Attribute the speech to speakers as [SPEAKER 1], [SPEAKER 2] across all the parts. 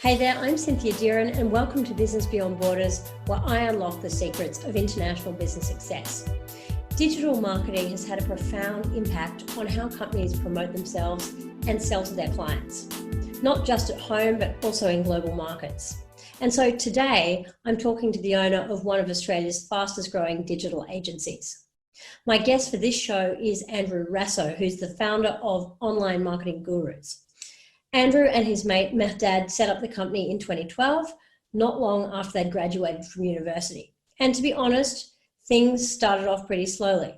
[SPEAKER 1] Hey there, I'm Cynthia Deeran and welcome to Business Beyond Borders, where I unlock the secrets of international business success. Digital marketing has had a profound impact on how companies promote themselves and sell to their clients, not just at home, but also in global markets. And so today, I'm talking to the owner of one of Australia's fastest growing digital agencies. My guest for this show is Andrew Raso, who's the founder of Online Marketing Gurus. Andrew and his mate Mehrdad set up the company in 2012, not long after they'd graduated from university. And to be honest, things started off pretty slowly,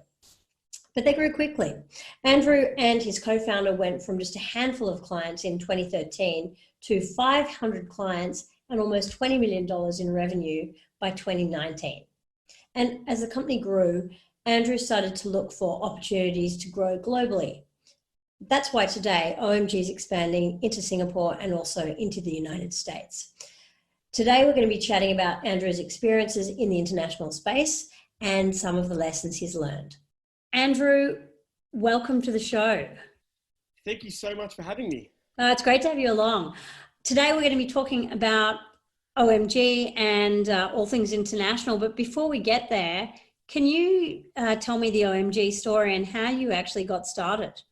[SPEAKER 1] but they grew quickly. Andrew and his co-founder went from just a handful of clients in 2013 to 500 clients and almost $20 million in revenue by 2019. And as the company grew, Andrew started to look for opportunities to grow globally. That's why today OMG is expanding into Singapore and also into the United States. Today we're going to be chatting about Andrew's experiences in the international space and some of the lessons he's learned. Andrew, welcome to the show.
[SPEAKER 2] Thank you so much for having me.
[SPEAKER 1] It's great to have you along. Today we're going to be talking about OMG and all things international, but before we get there, can you tell me the OMG story and how you actually got started?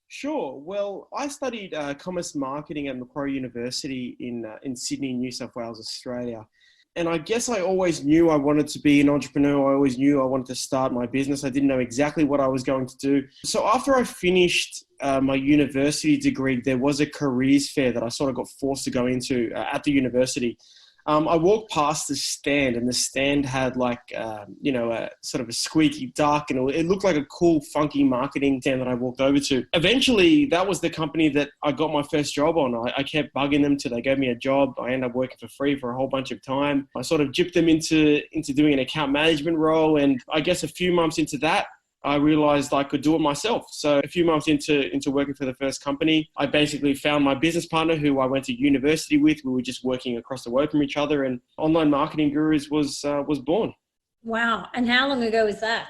[SPEAKER 2] Sure. Well, I studied commerce marketing at Macquarie University in Sydney, New South Wales, Australia. And I guess I always knew I wanted to be an entrepreneur. I always knew I wanted to start my business. I didn't know exactly what I was going to do. So after I finished my university degree, there was a careers fair that I sort of got forced to go into at the university. I walked past the stand and the stand had like, a sort of a squeaky duck, and it looked like a cool, funky marketing stand that I walked over to. Eventually, that was the company that I got my first job on. I kept bugging them till they gave me a job. I ended up working for free for a whole bunch of time. I sort of gypped them into doing an account management role. And I guess a few months into that, I realized I could do it myself. So a few months into working for the first company, I basically found my business partner who I went to university with. We were just working across the road from each other, and Online Marketing Gurus was born.
[SPEAKER 1] Wow. And how long ago was that?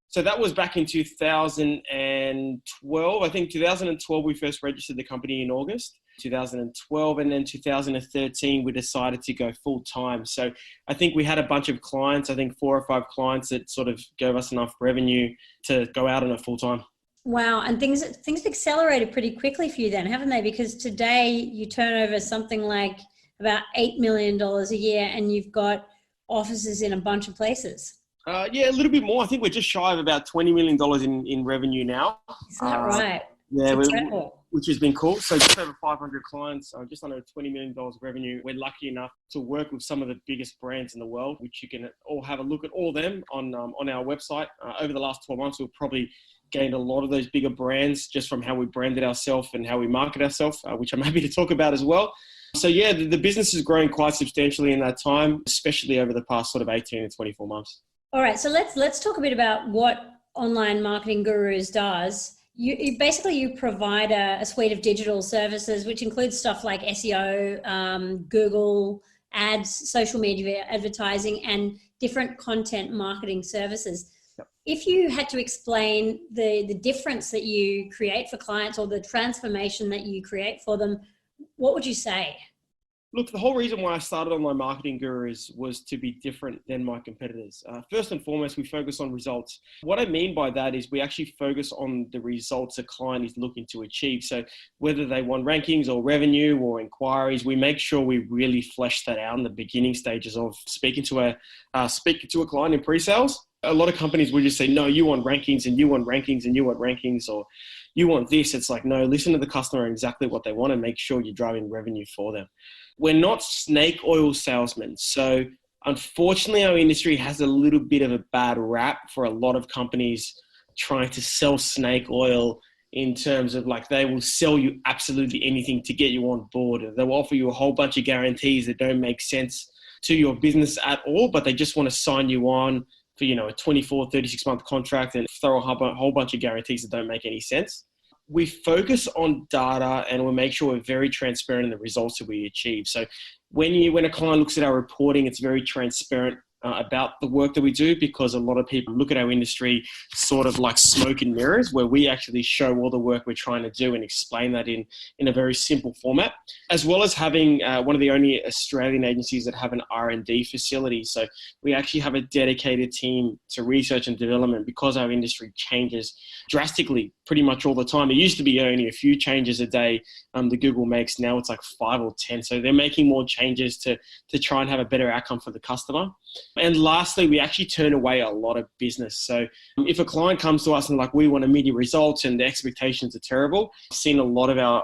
[SPEAKER 2] So that was back in 2012. I think 2012, we first registered the company in August. 2012, and then 2013 we decided to go full time. So I think we had a bunch of clients, I think 4 or 5 clients that sort of gave us enough revenue to go out on it full time.
[SPEAKER 1] Wow. And things accelerated pretty quickly for you then, haven't they? Because today you turn over something like about $8 million a year and you've got offices in a bunch of places.
[SPEAKER 2] Yeah, a little bit more. I think we're just shy of about $20 million in revenue now.
[SPEAKER 1] Isn't that right?
[SPEAKER 2] Yeah, which has been cool. So just over 500 clients, just under $20 million of revenue. We're lucky enough to work with some of the biggest brands in the world, which you can all have a look at all them on our website. Over the last 12 months, we've probably gained a lot of those bigger brands just from how we branded ourselves and how we market ourselves, which I'm happy to talk about as well. So yeah, the business has grown quite substantially in that time, especially over the past sort of 18 to 24 months.
[SPEAKER 1] All right, so let's talk a bit about what Online Marketing Gurus does. You provide a suite of digital services, which includes stuff like SEO, Google ads, social media advertising, and different content marketing services.
[SPEAKER 2] Yep.
[SPEAKER 1] If you had to explain the difference that you create for clients or the transformation that you create for them, what would you say?
[SPEAKER 2] Look, the whole reason why I started Online Marketing Gurus was to be different than my competitors. First and foremost, we focus on results. What I mean by that is we actually focus on the results a client is looking to achieve. So whether they want rankings or revenue or inquiries, we make sure we really flesh that out in the beginning stages of speaking to a client in pre-sales. A lot of companies will just say, no, you want rankings and you want rankings and you want rankings, or you want this. It's like, no, listen to the customer and exactly what they want and make sure you're driving revenue for them. We're not snake oil salesmen. So unfortunately, our industry has a little bit of a bad rap for a lot of companies trying to sell snake oil in terms of like they will sell you absolutely anything to get you on board. They'll offer you a whole bunch of guarantees that don't make sense to your business at all, but they just want to sign you on for, a 24, 36-month contract and throw a whole bunch of guarantees that don't make any sense. We focus on data and we make sure we're very transparent in the results that we achieve. So when a client looks at our reporting, it's very transparent about the work that we do, because a lot of people look at our industry sort of like smoke and mirrors, where we actually show all the work we're trying to do and explain that in a very simple format, as well as having one of the only Australian agencies that have an R&D facility. So we actually have a dedicated team to research and development, because our industry changes drastically pretty much all the time. It used to be only a few changes a day that Google makes. Now it's like 5 or 10. So they're making more changes to try and have a better outcome for the customer. And lastly, we actually turn away a lot of business. So if a client comes to us and like, we want immediate results and the expectations are terrible, I've seen a lot of our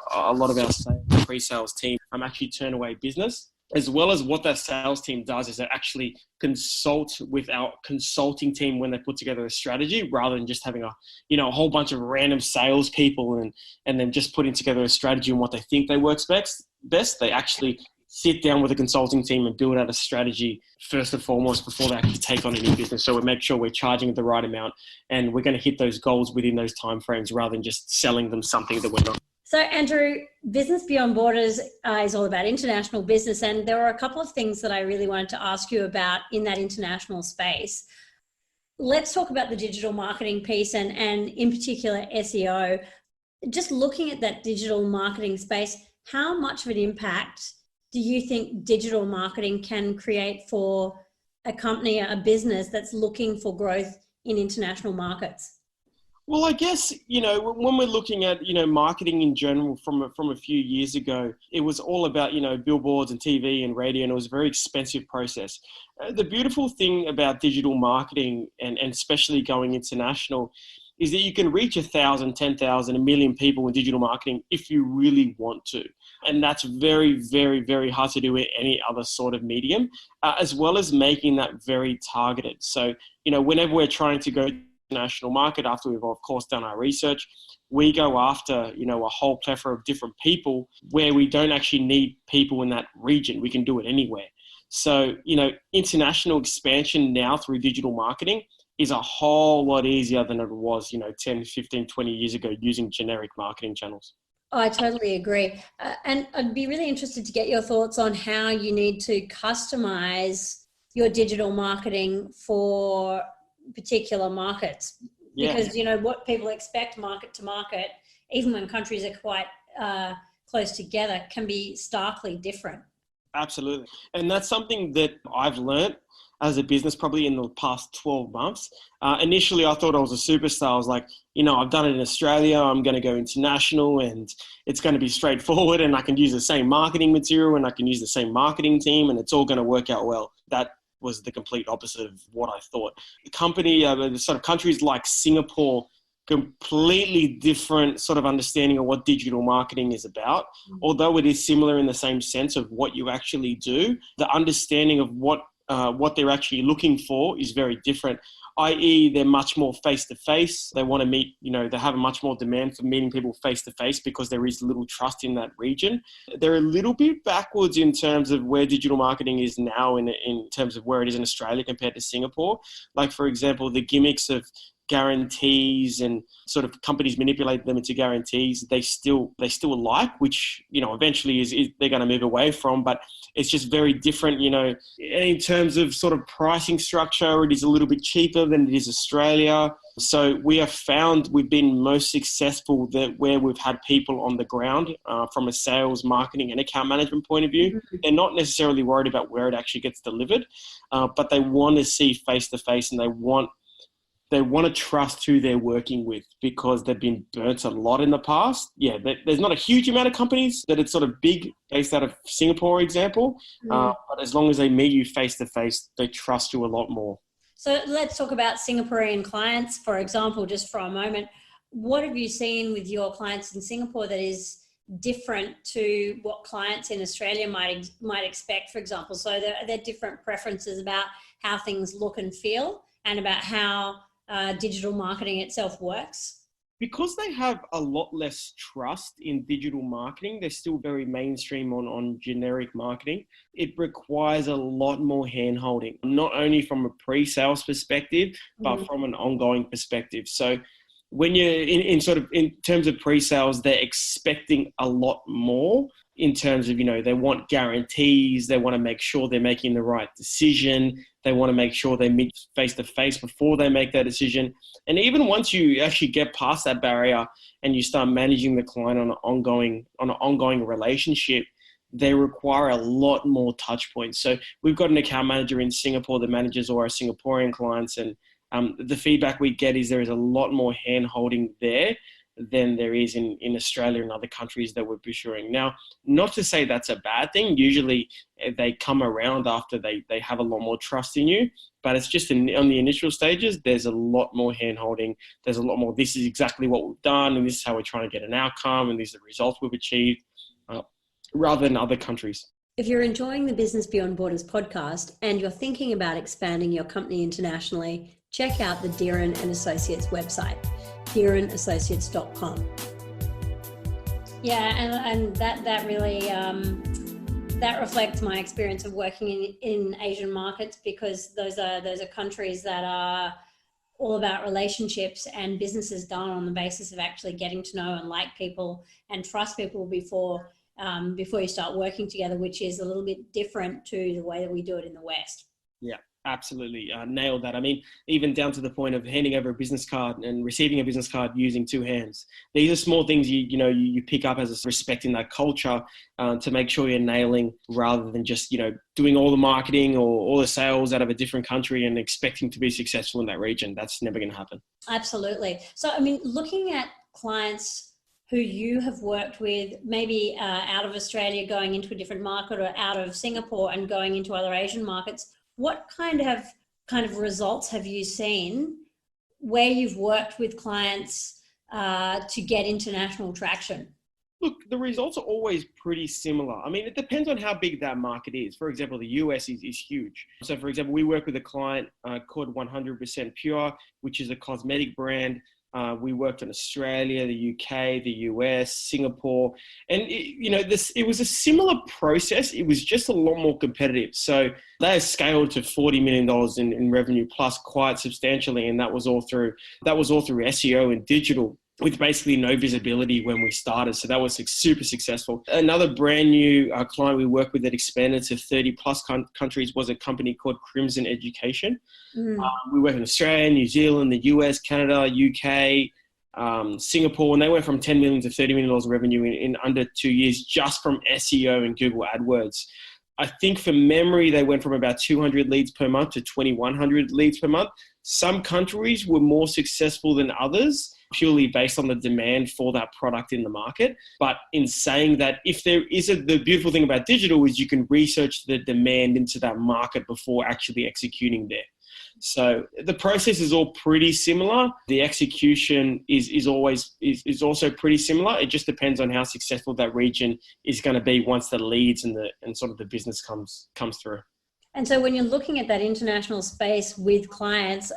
[SPEAKER 2] pre-sales team actually turn away business. As well as what that sales team does is they actually consult with our consulting team when they put together a strategy, rather than just having a whole bunch of random salespeople and then just putting together a strategy and what they think they work best. They actually sit down with a consulting team and build out a strategy first and foremost before they actually take on any business. So we make sure we're charging the right amount and we're going to hit those goals within those timeframes, rather than just selling them something that we're not.
[SPEAKER 1] So Andrew, Business Beyond Borders is all about international business, and there were a couple of things that I really wanted to ask you about in that international space. Let's talk about the digital marketing piece and in particular SEO. Just looking at that digital marketing space, how much of an impact do you think digital marketing can create for a company, a business that's looking for growth in international markets?
[SPEAKER 2] Well, I guess, when we're looking at, marketing in general from a few years ago, it was all about, billboards and TV and radio, and it was a very expensive process. The beautiful thing about digital marketing and especially going international is that you can reach 1,000, 10,000, 1 million people in digital marketing if you really want to. And that's very, very, very hard to do with any other sort of medium, as well as making that very targeted. So, whenever we're trying to go national market, after we've of course done our research, we go after a whole plethora of different people where we don't actually need people in that region. We can do it anywhere. So international expansion now through digital marketing is a whole lot easier than it was 10, 15, 20 years ago using generic marketing channels.
[SPEAKER 1] I totally agree. And I'd be really interested to get your thoughts on how you need to customize your digital marketing for particular markets, because what people expect market to market, even when countries are quite close together, can be starkly different.
[SPEAKER 2] Absolutely. And that's something that I've learned as a business probably in the past 12 months. Initially, I thought I was a superstar. I was like, I've done it in Australia. I'm going to go international and it's going to be straightforward and I can use the same marketing material and I can use the same marketing team and it's all going to work out well. That was the complete opposite of what I thought. The company, the sort of countries like Singapore, completely different sort of understanding of what digital marketing is about. Although it is similar in the same sense of what you actually do, the understanding of what they're actually looking for is very different, i.e. they're much more face-to-face. They want to meet, they have a much more demand for meeting people face-to-face because there is little trust in that region. They're a little bit backwards in terms of where digital marketing is now in terms of where it is in Australia compared to Singapore. Like, for example, the gimmicks of guarantees and sort of companies manipulate them into guarantees they still like, which eventually is they're going to move away from, but it's just very different. In terms of sort of pricing structure, it is a little bit cheaper than it is Australia. So we have found we've been most successful where we've had people on the ground from a sales, marketing and account management point of view. They're not necessarily worried about where it actually gets delivered, but they want to see face to face and they want to trust who they're working with because they've been burnt a lot in the past. Yeah, there's not a huge amount of companies that it's sort of big based out of Singapore, example. But as long as they meet you face to face, they trust you a lot more.
[SPEAKER 1] So let's talk about Singaporean clients, for example, just for a moment. What have you seen with your clients in Singapore that is different to what clients in Australia might expect, for example? So there are different preferences about how things look and feel and about how digital marketing itself works?
[SPEAKER 2] Because they have a lot less trust in digital marketing, they're still very mainstream on generic marketing. It requires a lot more hand-holding, not only from a pre-sales perspective, but from an ongoing perspective. So when you're in terms of pre-sales, they're expecting a lot more in terms of, they want guarantees. They want to make sure they're making the right decision. They want to make sure they meet face to face before they make that decision. And even once you actually get past that barrier and you start managing the client on an ongoing relationship, they require a lot more touch points. So we've got an account manager in Singapore that manages all our Singaporean clients, and the feedback we get is there is a lot more hand holding there than there is in Australia and other countries that we're pursuing. Now, not to say that's a bad thing. Usually they come around after they have a lot more trust in you, but it's just on the initial stages, there's a lot more hand holding. There's a lot more, this is exactly what we've done, and this is how we're trying to get an outcome, and these are the results we've achieved, rather than other countries.
[SPEAKER 1] If you're enjoying the Business Beyond Borders podcast and you're thinking about expanding your company internationally, check out the Deeren & Associates website, deerenassociates.com. Yeah, and that really that reflects my experience of working in Asian markets, because those are countries that are all about relationships and businesses done on the basis of actually getting to know and like people and trust people before you start working together, which is a little bit different to the way that we do it in the West.
[SPEAKER 2] Yeah, absolutely. Nailed that. I mean, even down to the point of handing over a business card and receiving a business card using two hands. These are small things you pick up as a respecting that culture to make sure you're nailing, rather than just, doing all the marketing or all the sales out of a different country and expecting to be successful in that region. That's never going to happen.
[SPEAKER 1] Absolutely. So, I mean, looking at clients who you have worked with, maybe out of Australia going into a different market, or out of Singapore and going into other Asian markets, what kind of results have you seen where you've worked with clients to get international traction?
[SPEAKER 2] Look, the results are always pretty similar. I mean, it depends on how big that market is. For example, the US is huge. So, for example, we work with a client called 100% Pure, which is a cosmetic brand. We worked in Australia, the UK, the US, Singapore, and it was a similar process. It was just a lot more competitive. So they scaled to $40 million in revenue plus quite substantially, and that was all through SEO and digital, with basically no visibility when we started. So that was super successful. Another brand new client we worked with that expanded to 30 plus countries was a company called Crimson Education. We work in Australia, New Zealand, the US, Canada, UK, Singapore, and they went from 10 million to $30 million in revenue in under 2 years, just from SEO and Google AdWords. I think from memory, they went from about 200 leads per month to 2,100 leads per month. Some countries were more successful than others, purely based on the demand for that product in the market. But in saying that, if there is the beautiful thing about digital is you can research the demand into that market before actually executing there. So the process is all pretty similar. The execution is also pretty similar. It just depends on how successful that region is going to be once the leads and sort of the business comes through.
[SPEAKER 1] And so when you're looking at that international space with clients,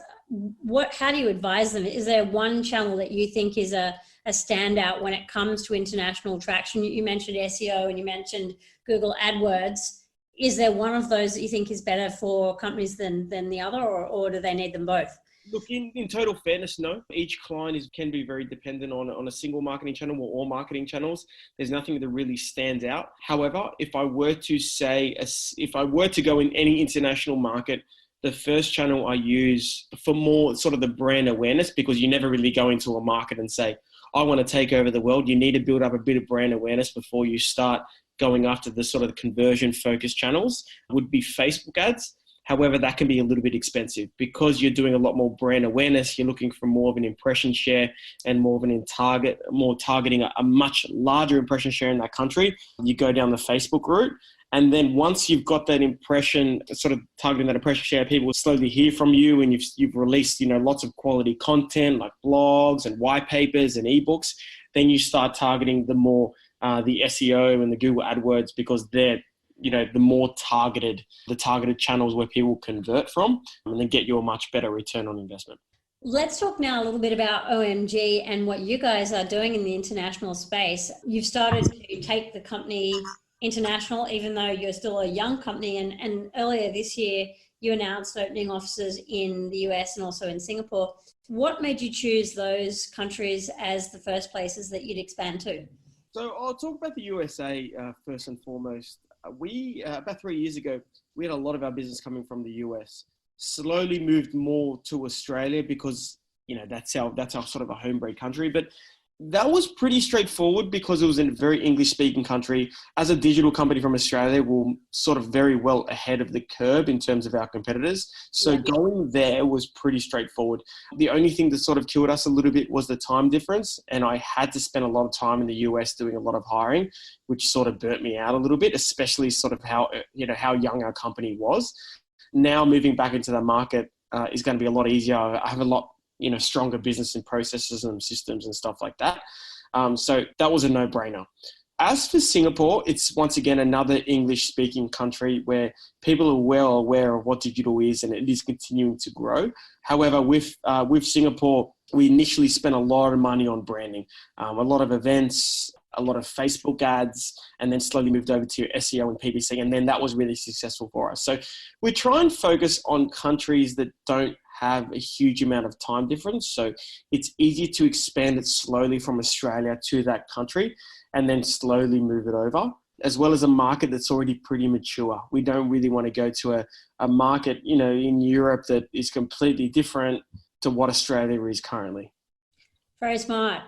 [SPEAKER 1] how do you advise them? Is there one channel that you think is a standout when it comes to international traction? You mentioned SEO and you mentioned Google AdWords. Is there one of those that you think is better for companies than the other, or do they need them both?
[SPEAKER 2] Look, in total fairness, no. Each client can be very dependent on a single marketing channel or all marketing channels. There's nothing that really stands out. However, if I were to go in any international market, the first channel I use for more sort of the brand awareness, because you never really go into a market and say, I want to take over the world. You need to build up a bit of brand awareness before you start going after the sort of the conversion focused channels, would be Facebook ads. However, that can be a little bit expensive because you're doing a lot more brand awareness. You're looking for more of an impression share and more targeting a much larger impression share in that country. You go down the Facebook route. And then once you've got that impression, sort of targeting that impression share, people will slowly hear from you, and you've released, lots of quality content like blogs and white papers and ebooks. Then you start targeting the more the SEO and the Google AdWords, because they're the more targeted channels where people convert from, and then get you a much better return on investment.
[SPEAKER 1] Let's talk now a little bit about OMG and what you guys are doing in the international space. You've started to take the company international, even though you're still a young company. And earlier this year, you announced opening offices in the US and also in Singapore. What made you choose those countries as the first places that you'd expand to?
[SPEAKER 2] So I'll talk about the USA first and foremost. We about 3 years ago, we had a lot of our business coming from the US. Slowly moved more to Australia because that's our sort of a homebred country. But that was pretty straightforward because it was in a very English-speaking country. As a digital company from Australia, we're sort of very well ahead of the curve in terms of our competitors. So going there was pretty straightforward. The only thing that sort of killed us a little bit was the time difference. And I had to spend a lot of time in the US doing a lot of hiring, which sort of burnt me out a little bit, especially sort of how young our company was. Now moving back into the market is going to be a lot easier. I have a lot stronger business and processes and systems and stuff like that. So that was a no-brainer. As for Singapore, it's once again another English-speaking country where people are well aware of what digital is, and it is continuing to grow. However, with Singapore, we initially spent a lot of money on branding, a lot of events, a lot of Facebook ads, and then slowly moved over to SEO and PPC, and then that was really successful for us. So we try and focus on countries that don't have a huge amount of time difference. So it's easy to expand it slowly from Australia to that country and then slowly move it over, as well as a market that's already pretty mature. We don't really want to go to a market, in Europe that is completely different to what Australia is currently.
[SPEAKER 1] Very smart.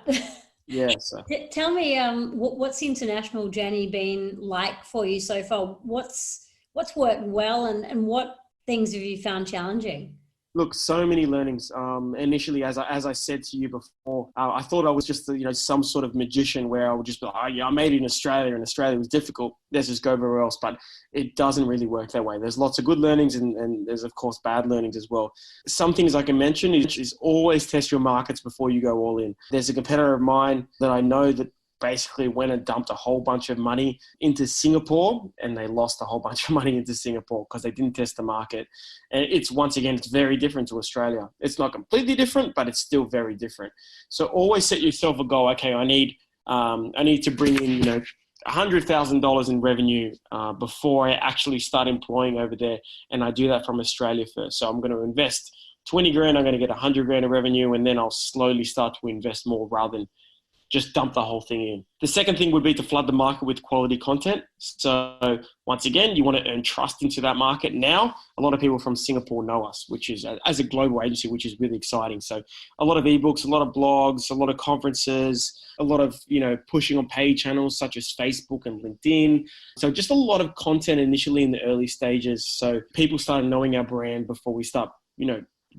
[SPEAKER 2] Yeah. So.
[SPEAKER 1] Tell me, what's the international journey been like for you so far? What's worked well and what things have you found challenging?
[SPEAKER 2] Look, so many learnings. Initially, as I said to you before, I thought I was just some sort of magician where I would just be like, oh yeah, I made it in Australia, and Australia was difficult. Let's just go everywhere else. But it doesn't really work that way. There's lots of good learnings and there's of course bad learnings as well. Some things I can mention is always test your markets before you go all in. There's a competitor of mine that I know that basically went and dumped a whole bunch of money into Singapore, and they lost a whole bunch of money into Singapore because they didn't test the market. And it's very different to Australia. It's not completely different, but it's still very different. So always set yourself a goal. Okay, I need to bring in $100,000 in revenue before I actually start employing over there, and I do that from Australia first. So I'm going to invest 20 grand. I'm going to get 100 grand of revenue, and then I'll slowly start to invest more rather than just dump the whole thing in. The second thing would be to flood the market with quality content. So once again, you want to earn trust into that market. Now, a lot of people from Singapore know us, which is as a global agency, which is really exciting. So a lot of ebooks, a lot of blogs, a lot of conferences, a lot of, pushing on paid channels such as Facebook and LinkedIn. So just a lot of content initially in the early stages. So people started knowing our brand before we start,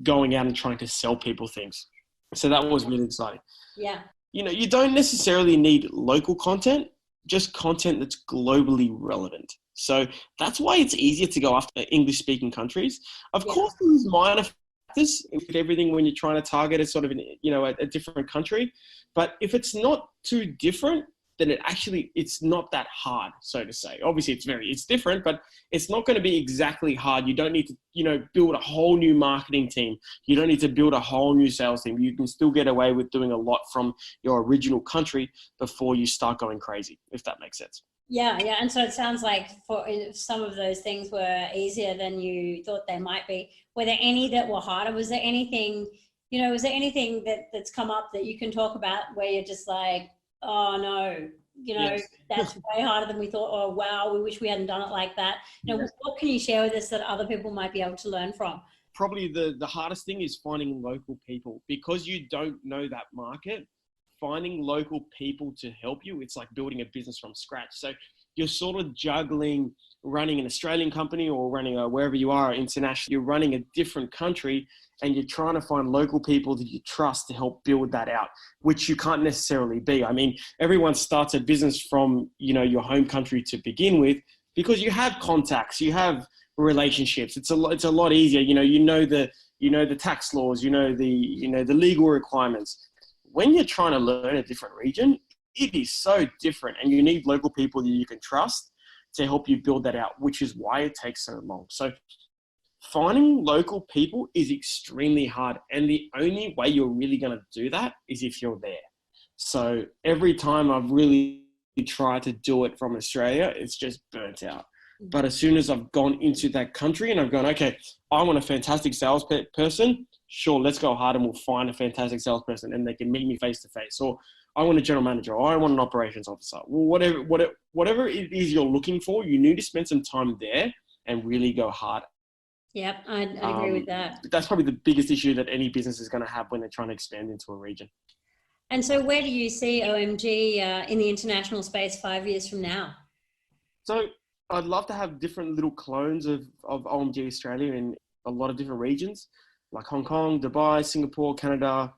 [SPEAKER 2] going out and trying to sell people things. So that was really exciting.
[SPEAKER 1] Yeah.
[SPEAKER 2] You don't necessarily need local content, just content that's globally relevant. So that's why it's easier to go after English-speaking countries. Of course, there's minor factors with everything when you're trying to target a different country. But if it's not too different, then it's not that hard, so to say. Obviously, it's different, but it's not going to be exactly hard. You don't need to, build a whole new marketing team. You don't need to build a whole new sales team. You can still get away with doing a lot from your original country before you start going crazy, if that makes sense.
[SPEAKER 1] Yeah. And so it sounds like some of those things were easier than you thought they might be. Were there any that were harder? Was there anything, that's come up that you can talk about where you're just like, oh no, yes. That's way harder than we thought. Oh wow, we wish we hadn't done it like that. Yes. What can you share with us that other people might be able to learn from?
[SPEAKER 2] Probably the hardest thing is finding local people, because you don't know that market. Finding local people to help you, it's like building a business from scratch. So you're sort of juggling running an Australian company or running wherever you are internationally. You're running a different country, and you're trying to find local people that you trust to help build that out, which you can't necessarily be. I mean, everyone starts a business from, your home country to begin with, because you have contacts, you have relationships. It's a lot easier. You know the tax laws, the legal requirements. When you're trying to learn a different region, it is so different, and you need local people that you can trust to help you build that out, which is why it takes so long. So finding local people is extremely hard, and the only way you're really going to do that is if you're there. So every time I've really tried to do it from Australia, it's just burnt out. But as soon as I've gone into that country and I've gone, okay, I want a fantastic salesperson, sure, let's go hard and we'll find a fantastic salesperson and they can meet me face to face. Or I want a general manager, or I want an operations officer. Well, whatever it is you're looking for, you need to spend some time there and really go hard.
[SPEAKER 1] Yep, I agree with that.
[SPEAKER 2] That's probably the biggest issue that any business is going to have when they're trying to expand into a region.
[SPEAKER 1] And so where do you see OMG in the international space 5 years from now?
[SPEAKER 2] So I'd love to have different little clones of OMG Australia in a lot of different regions, like Hong Kong, Dubai, Singapore, Canada,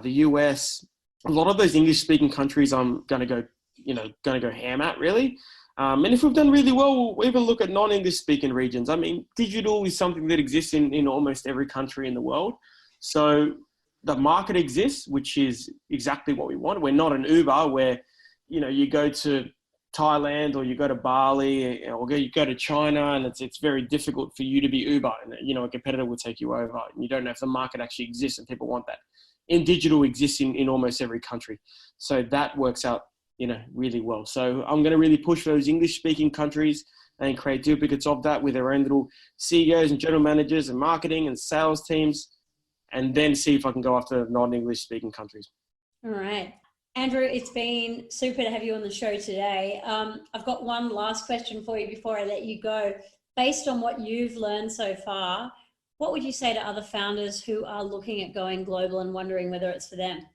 [SPEAKER 2] the US. A lot of those English-speaking countries I'm going to go ham at, really. And if we've done really well, we'll even look at non-English speaking regions. I mean, digital is something that exists in almost every country in the world. So the market exists, which is exactly what we want. We're not an Uber where, you go to Thailand or you go to Bali or you go to China and it's very difficult for you to be Uber and, a competitor will take you over and you don't know if the market actually exists and people want that. In digital exists in almost every country. So that works out really well. So I'm going to really push for those English-speaking countries and create duplicates of that with their own little CEOs and general managers and marketing and sales teams, and then see if I can go after non-English-speaking countries.
[SPEAKER 1] All right. Andrew, it's been super to have you on the show today. I've got one last question for you before I let you go. Based on what you've learned so far, what would you say to other founders who are looking at going global and wondering whether it's for them?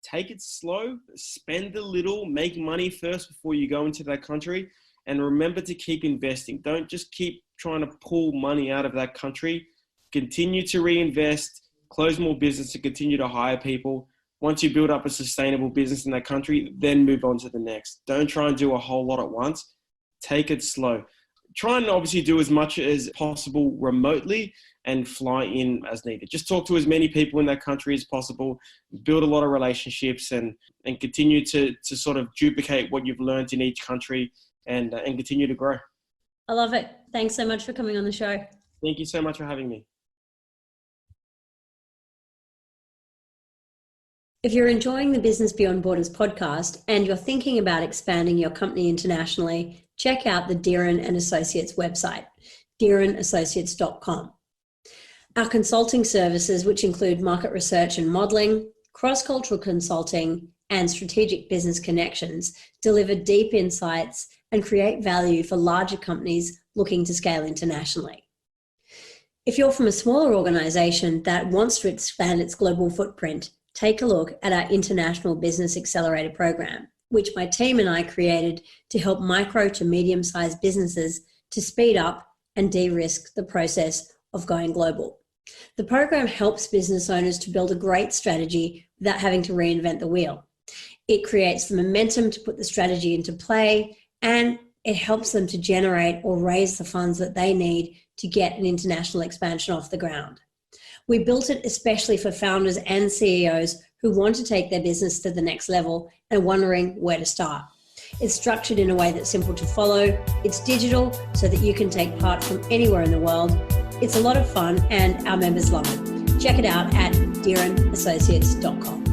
[SPEAKER 2] Take it slow, spend a little, make money first before you go into that country, and remember to keep investing. Don't just keep trying to pull money out of that country. Continue to reinvest, close more business to continue to hire people. Once you build up a sustainable business in that country, then move on to the next. Don't try and do a whole lot at once. Take it slow. Try and obviously do as much as possible remotely and fly in as needed. Just talk to as many people in that country as possible, build a lot of relationships and continue to sort of duplicate what you've learned in each country and continue to grow.
[SPEAKER 1] I love it. Thanks so much for coming on the show.
[SPEAKER 2] Thank you so much for having me.
[SPEAKER 1] If you're enjoying the Business Beyond Borders podcast and you're thinking about expanding your company internationally, check out the Deeren & Associates website, deerenassociates.com. Our consulting services, which include market research and modeling, cross-cultural consulting, and strategic business connections, deliver deep insights and create value for larger companies looking to scale internationally. If you're from a smaller organization that wants to expand its global footprint, take a look at our International Business Accelerator program, which my team and I created to help micro to medium-sized businesses to speed up and de-risk the process of going global. The program helps business owners to build a great strategy without having to reinvent the wheel. It creates the momentum to put the strategy into play, and it helps them to generate or raise the funds that they need to get an international expansion off the ground. We built it especially for founders and CEOs who want to take their business to the next level and wondering where to start. It's structured in a way that's simple to follow. It's digital so that you can take part from anywhere in the world. It's a lot of fun and our members love it. Check it out at deerenassociates.com.